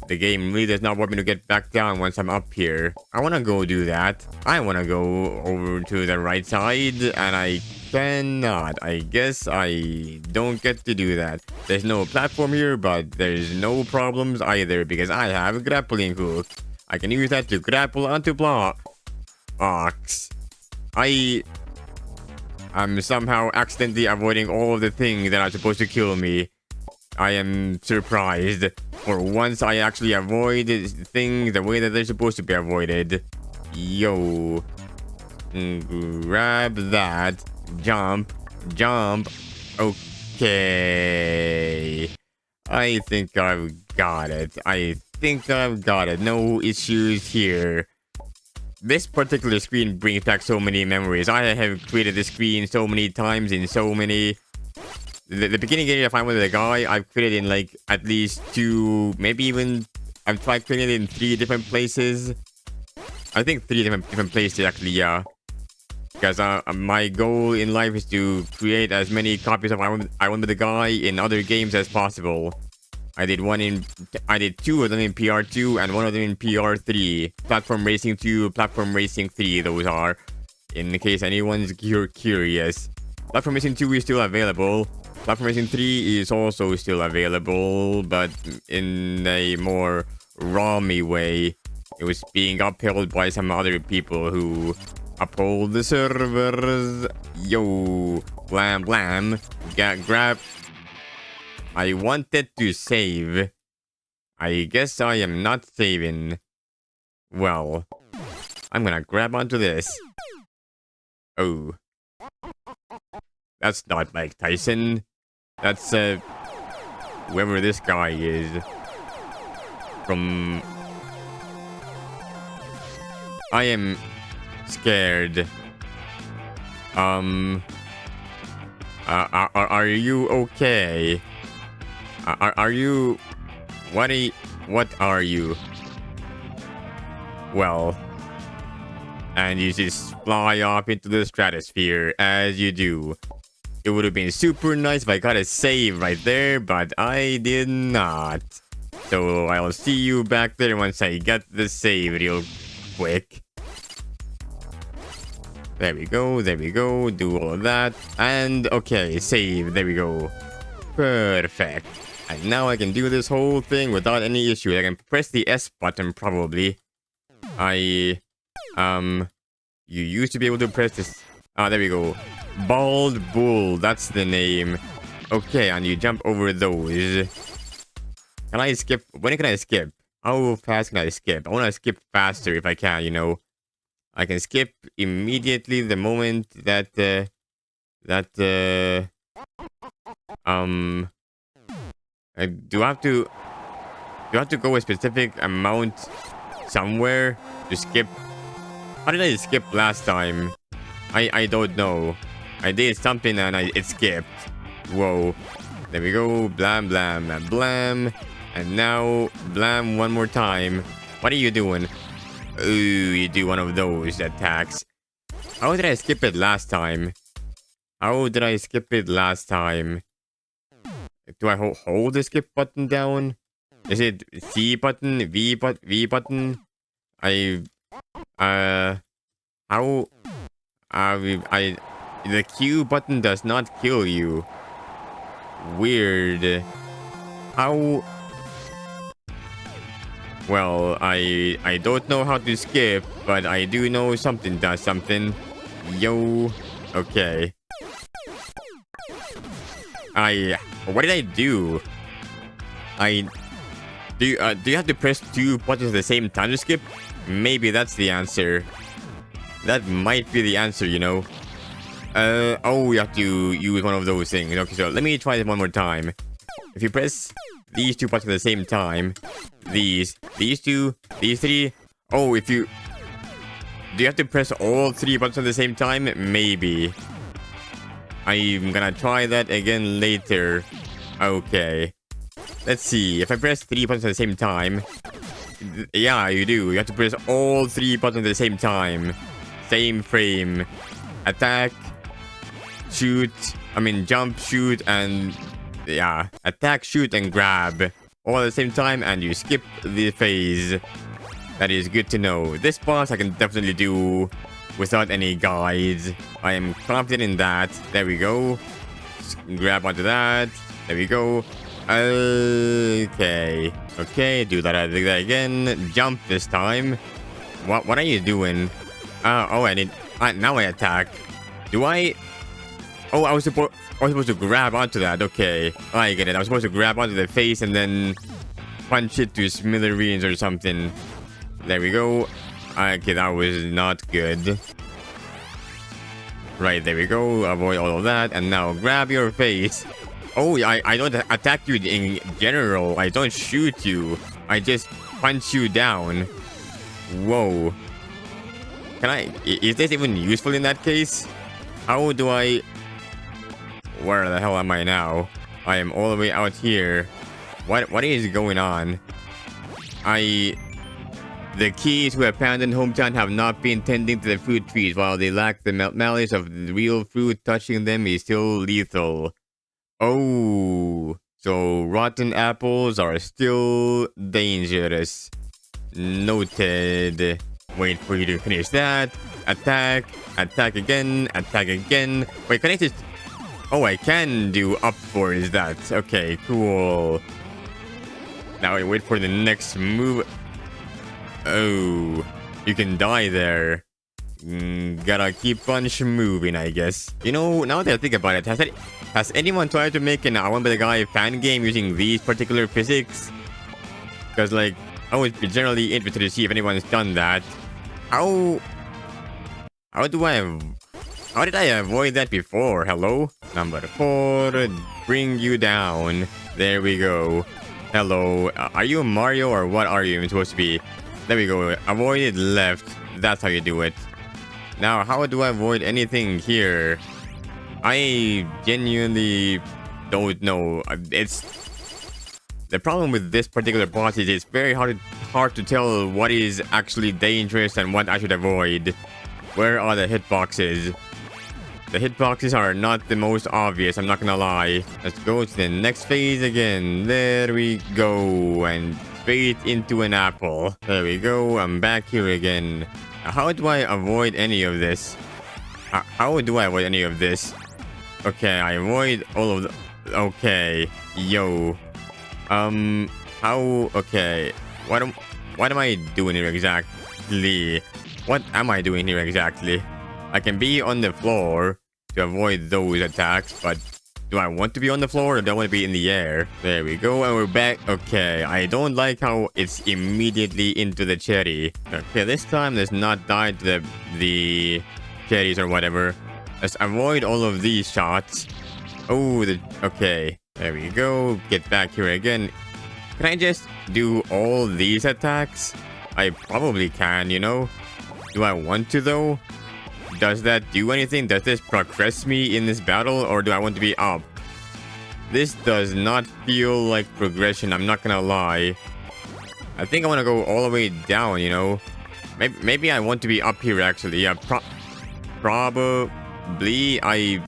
the game really does not want me to get back down once I'm up here. I want to go do that. I want to go over to the right side, and I cannot. I guess I don't get to do that. There's no platform here, but there's no problems either because I have a grappling hook. I can use that to grapple onto blocks. I'm somehow accidentally avoiding all of the things that are supposed to kill me. I am surprised. For once, I actually avoid things the way that they're supposed to be avoided. Yo. Grab that. Jump. Okay. I think I've got it. No issues here. This particular screen brings back so many memories. I have created this screen so many times in so many... The beginning area I find with the guy, I've created in like at least 2, maybe even... I've tried creating it in 3 different places. I think 3 different places actually, yeah. Because my goal in life is to create as many copies of I Want the Guy in other games as possible. I did 2 of them in PR2 and 1 of them in PR3. Platform Racing 2, Platform Racing 3, those are. In case anyone's curious. Platform Racing 2 is still available. Platform Racing 3 is also still available, but in a more ROM-y way. It was being upheld by some other people who uphold the servers. Yo, blam blam. Grab. I wanted to save. I guess I am not saving. Well, I'm gonna grab onto this. Oh. That's not Mike Tyson. That's, whoever this guy is. From... I am scared. Are you okay? Are you... What are you? Well... And you just fly off into the stratosphere, as you do. It would have been super nice if I got a save right there, but I did not. So I'll see you back there once I get the save real quick. There we go, do all of that. And, okay, save, there we go. Perfect. And now I can do this whole thing without any issue. I can press the S button, probably. You used to be able to press this. Ah, there we go. Bald Bull, that's the name. Okay, and you jump over those. Can I skip? When can I skip? How fast can I skip? I want to skip faster if I can, you know. I can skip immediately the moment that, do I have to go a specific amount somewhere to skip? How did I skip last time? I don't know. I did something and it skipped. Whoa. There we go. Blam, blam, blam, blam. And now, blam one more time. What are you doing? Ooh, you do one of those attacks. How did I skip it last time? Do I hold the skip button down? Is it C button? V button? The Q button does not kill you. Weird. Well, I don't know how to skip, but I do know something does something. Yo. Okay. What did I do? Do you have to press 2 buttons at the same time to skip? Maybe that's the answer. That might be the answer, you know. Oh, you have to use one of those things. Okay, so let me try this one more time. If you press these 2 buttons at the same time, these 2, these 3. Oh, if you... Do you have to press all 3 buttons at the same time? Maybe. I'm gonna try that again later. Okay. Let's see. If I press 3 buttons at the same time... Yeah, you do. You have to press all 3 buttons at the same time. Same frame. Attack. Shoot. Jump, shoot, and... Yeah. Attack, shoot, and grab. All at the same time, and you skip the phase. That is good to know. This boss I can definitely do without any guides. I am confident in that. There we go. Just grab onto that. There we go. Okay. Okay, do that again. Jump this time. What are you doing? Oh, I need... now I attack. Do I... Oh, I was supposed to grab onto that. Okay. I get it. I was supposed to grab onto the face and then punch it to smithereens or something. There we go. Okay, that was not good. Right, there we go. Avoid all of that. And now grab your face. Oh, I don't attack you in general. I don't shoot you. I just punch you down. Whoa. Is this even useful in that case? How do I... Where the hell am I now? I am all the way out here. What is going on? The keys to abandoned hometown have not been tending to the fruit trees. While they lack the malice of the real fruit, touching them is still lethal. Oh, so rotten apples are still dangerous. Noted. Wait for you to finish that. Attack. Attack again. Attack again. Wait, can I just... Oh, I can do upwards that. Okay, cool. Now I wait for the next move. Oh, you can die there. Gotta keep on moving, I guess. You know, now that I think about it, has anyone tried to make an I Want to Be the Guy fan game using these particular physics? Because, like, I would be generally interested to see if anyone's done that. How did I avoid that before? Hello? Number 4, bring you down. There we go. Hello. Are you Mario or what are you supposed to be? There we go. Avoid it left. That's how you do it. Now, how do I avoid anything here? I genuinely don't know. It's... The problem with this particular boss is it's very hard to tell what is actually dangerous and what I should avoid. Where are the hitboxes? The hitboxes are not the most obvious, I'm not gonna lie. Let's go to the next phase again. There we go. And straight into an apple. There we go. I'm back here again. How do I avoid any of this? How do I avoid any of this? Okay, I avoid all of the... Okay. Yo. How... Okay. What am I doing here exactly? What am I doing here exactly? I can be on the floor to avoid those attacks, but do I want to be on the floor or do I want to be in the air? There we go, and we're back. Okay, I don't like how it's immediately into the cherry. Okay, this time let's not die to the cherries or whatever. Let's avoid all of these shots. Oh, okay. There we go. Get back here again. Can I just do all these attacks? I probably can, you know? Do I want to, though? Does that do anything? Does this progress me in this battle, or do I want to be up? This does not feel like progression, I'm not gonna lie. I think I want to go all the way down, you know? Maybe I want to be up here, actually. Yeah, probably. I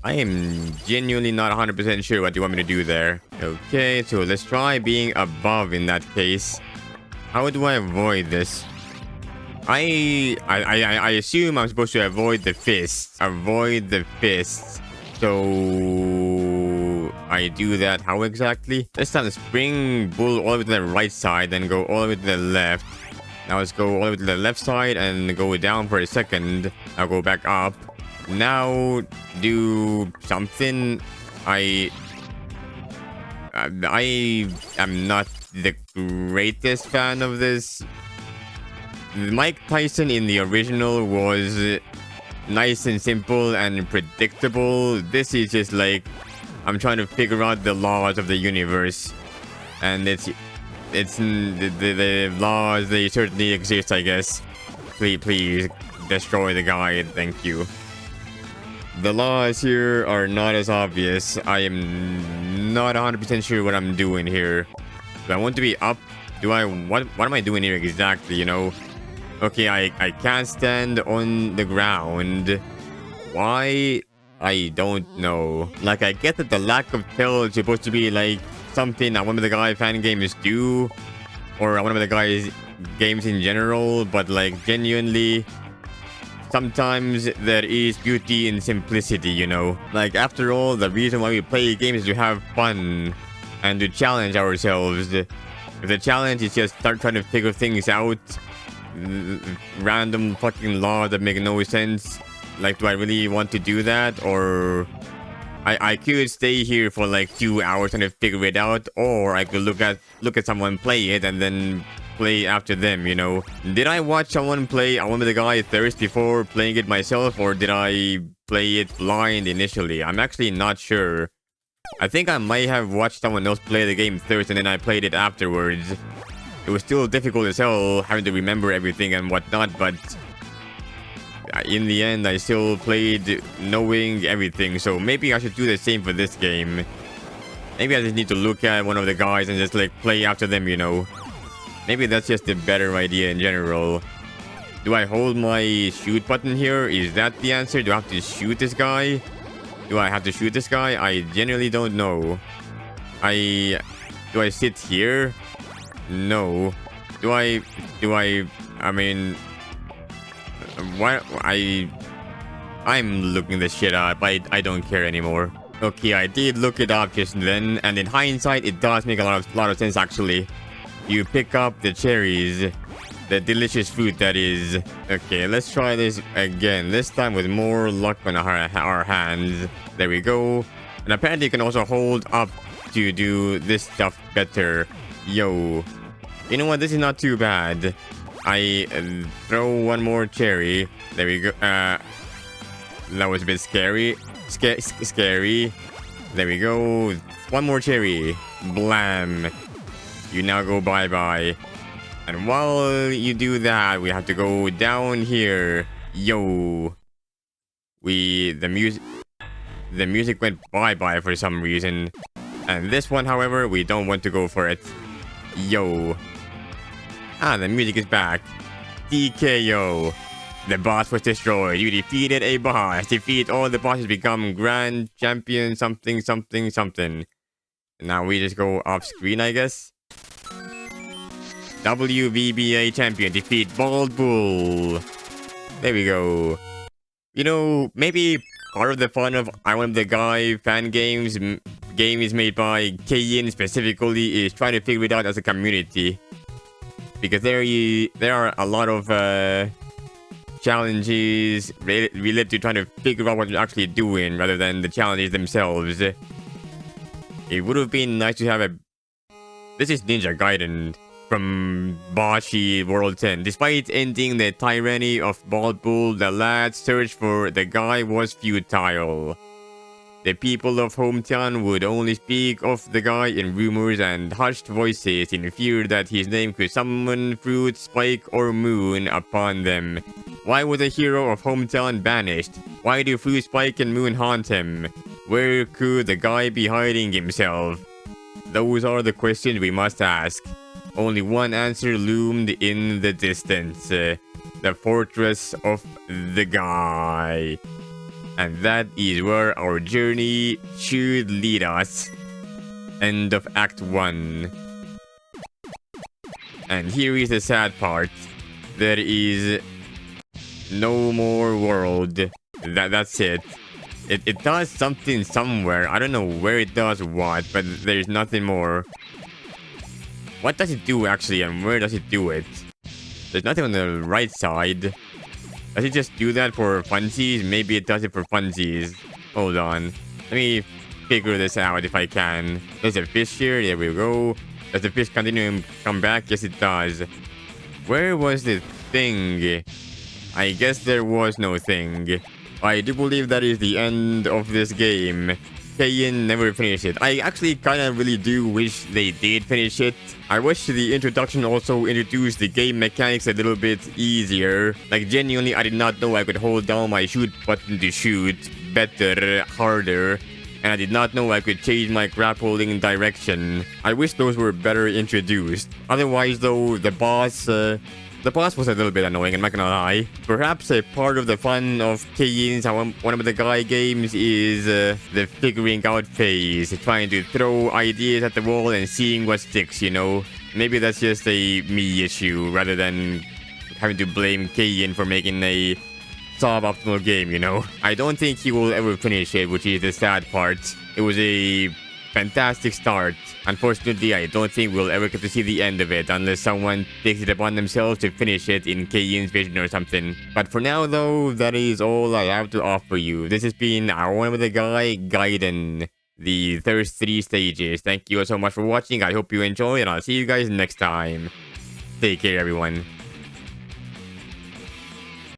am genuinely not 100% sure what you want me to do there. Okay, so let's try being above in that case. How do I avoid this? I assume I'm supposed to avoid the fists. Avoid the fists. So... I do that how exactly? This time spring bull all the way to the right side, then go all the way to the left. Now let's go all the way to the left side and go down for a second. Now go back up. Now do something. I am not the greatest fan of this. Mike Tyson in the original was nice and simple and predictable. This is just like I'm trying to figure out the laws of the universe, and it's the laws, they certainly exist, I guess. Please destroy the guy, thank you. The laws here are not as obvious. I am not 100% sure what I'm doing here. Do I want to be up? What am I doing here exactly, you know? Okay, I can't stand on the ground. Why? I don't know. Like, I get that the lack of tail is supposed to be like something that one of the guy fan games do, or one of the guys games in general, but like genuinely sometimes there is beauty in simplicity, you know? Like, after all, the reason why we play games is to have fun and to challenge ourselves. If the challenge is just start trying to figure things out, random fucking laws that make no sense, like, do I really want to do that? Or I could stay here for like 2 hours trying to figure it out, or I could look at someone play it and then play after them, you know? Did I watch someone play one of the guy Thirst before playing it myself, or did I play it blind initially? I'm actually not sure. I think I might have watched someone else play the game Thirst and then I played it afterwards. It was still difficult as hell having to remember everything and whatnot, but in the end I still played knowing everything, so maybe I should do the same for this game. Maybe I just need to look at one of the guys and just like play after them, you know? Maybe that's just a better idea in general. Do I hold my shoot button here? Is that the answer? Do I have to shoot this guy? Do I have to shoot this guy? I genuinely don't know. Do I sit here? No. I mean, why? I'm looking this shit up. I don't care anymore. Okay, I did look it up just then, and in hindsight, it does make a lot of sense actually. You pick up the cherries, the delicious fruit that is. Okay, let's try this again. This time with more luck on our hands. There we go. And apparently, you can also hold up to do this stuff better. Yo, you know what? This is not too bad. I throw one more cherry. There we go. That was a bit scary. Scary. There we go. One more cherry. Blam. You now go bye-bye. And while you do that, we have to go down here. Yo. The music went bye-bye for some reason. And this one, however, we don't want to go for it. Yo. Ah, the music is back. DKO. The boss was destroyed. You defeated a boss. Defeat all the bosses, become grand champion something something something. And now we just go off screen, I guess. WVBA champion. Defeat Bald Bull. There we go. You know, maybe part of the fun of one of the guy fan games made by Kayin specifically is trying to figure it out as a community. Because there are a lot of challenges related to trying to figure out what you're actually doing rather than the challenges themselves. It would have been nice to have a... This is Ninja Gaiden from Bashi World 10. Despite ending the tyranny of Bald Bull, the lad's search for the guy was futile. The people of hometown would only speak of the guy in rumors and hushed voices in fear that his name could summon Fruit, Spike, or Moon upon them. Why was the hero of hometown banished? Why do Fruit, Spike, and Moon haunt him? Where could the guy be hiding himself? Those are the questions we must ask. Only one answer loomed in the distance. The fortress of the guy. And that is where our journey should lead us. End of Act 1. And here is the sad part. There is no more world. That's it. It does something somewhere. I don't know where it does what, but there's nothing more. What does it do actually, and where does it do it? There's nothing on the right side. Does it just do that for funsies? Maybe it does it for funsies. Hold on. Let me figure this out if I can. There's a fish here. There we go. Does the fish continue and come back? Yes, it does. Where was the thing? I guess there was no thing. I do believe that is the end of this game. Kayin never finished it. I actually kind of really do wish they did finish it. I wish the introduction also introduced the game mechanics a little bit easier. Like, genuinely, I did not know I could hold down my shoot button to shoot better, harder. And I did not know I could change my grab holding direction. I wish those were better introduced. Otherwise, though, the boss was a little bit annoying, I'm not gonna lie. Perhaps a part of the fun of Kayin's one of the guy games is the figuring out phase. Trying to throw ideas at the wall and seeing what sticks, you know? Maybe that's just a me issue rather than having to blame Kayin for making a suboptimal game, you know? I don't think he will ever finish it, which is the sad part. It was a fantastic start. Unfortunately, I don't think we'll ever get to see the end of it unless someone takes it upon themselves to finish it in Kayin's vision or something. But for now, though, that is all I have to offer you. This has been our one with the guy, Gaiden, the first 3 stages. Thank you all so much for watching. I hope you enjoy, and I'll see you guys next time. Take care, everyone.